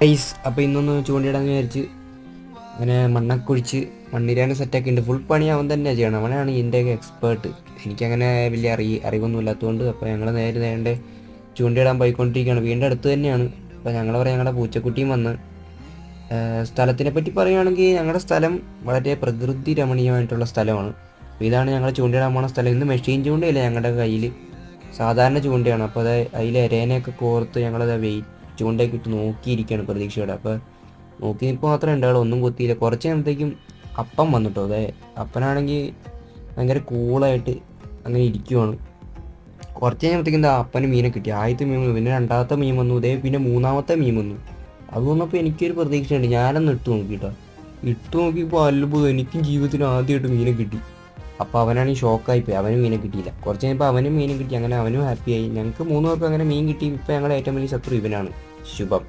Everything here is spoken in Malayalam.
ഐസ് അപ്പോൾ ഇന്നൊന്ന് ചൂണ്ടിയിടാന്ന് വിചാരിച്ച് അങ്ങനെ മണ്ണൊക്കെ ഒഴിച്ച് മണ്ണിരാണ് സെറ്റാക്കി ഉണ്ട്. ഫുൾ പണി അവൻ തന്നെയാണ് ചെയ്യണം. അവനാണ് ഇതിൻ്റെയൊക്കെ എക്സ്പേർട്ട്. എനിക്കങ്ങനെ വലിയ അറിവൊന്നും ഇല്ലാത്തതുകൊണ്ട് അപ്പോൾ ഞങ്ങൾ നേരെ ചൂണ്ടിയിടാൻ പോയിക്കൊണ്ടിരിക്കുകയാണ്. വീടിൻ്റെ അടുത്ത് തന്നെയാണ്. അപ്പോൾ ഞങ്ങൾ പറയാം ഞങ്ങളുടെ പൂച്ചക്കുട്ടിയും വന്ന്. സ്ഥലത്തിനെ പറ്റി പറയുകയാണെങ്കിൽ ഞങ്ങളുടെ സ്ഥലം വളരെ പ്രകൃതി രമണീയമായിട്ടുള്ള സ്ഥലമാണ്. അപ്പോൾ ഇതാണ് ഞങ്ങൾ ചൂണ്ടിയിടാൻ പോണ സ്ഥലം. ഇന്ന് മെഷീൻ ചൂണ്ടയില്ല ഞങ്ങളുടെ കയ്യിൽ, സാധാരണ ചൂണ്ടയാണ്. അപ്പോൾ അത് അതിൽ എരേനെയൊക്കെ കോർത്ത് ഞങ്ങളത് ചൂണ്ടയൊക്കെ ഇട്ട് നോക്കിയിരിക്കുകയാണ് പ്രതീക്ഷയോടെ. അപ്പോൾ നോക്കി ഇപ്പോൾ മാത്രമേ ഉണ്ടാവുള്ളൂ, ഒന്നും കൊത്തിയില്ല. കുറച്ച് നേരത്തേക്കും അപ്പം വന്നിട്ടോ. അതെ, അപ്പനാണെങ്കിൽ ഭയങ്കര കൂളായിട്ട് അങ്ങനെ ഇരിക്കുവാണ്. കുറച്ച് കഴിയുമ്പോഴത്തേക്കും എന്താ അപ്പന് മീനെ കിട്ടി. ആദ്യത്തെ മീൻ വന്നു, പിന്നെ രണ്ടാമത്തെ മീൻ വന്നു, ഇതേ പിന്നെ മൂന്നാമത്തെ മീൻ വന്നു. അത് വന്നപ്പോൾ എനിക്കൊരു പ്രതീക്ഷയുണ്ട്. ഞാനൊന്ന് ഇട്ട് നോക്കിയിട്ടോ. ഇട്ട് നോക്കിയപ്പോൾ അത്ഭുതം, എനിക്കും ജീവിതത്തിൽ ആദ്യമായിട്ട് മീനെ കിട്ടി. അപ്പോൾ അവനാണെങ്കിൽ ഷോക്കായിപ്പോയി, അവനും മീനെ കിട്ടിയില്ല. കുറച്ച് കഴിഞ്ഞപ്പോൾ അവനും മീനും കിട്ടി. അങ്ങനെ അവനും ഹാപ്പിയായി. ഞങ്ങൾക്ക് മൂന്ന് പേർക്കും അങ്ങനെ മീൻ കിട്ടി. ഇപ്പോൾ ഞങ്ങളുടെ ഏറ്റവും വലിയ ശത്രു ഇവനാണ്, ശുഭം.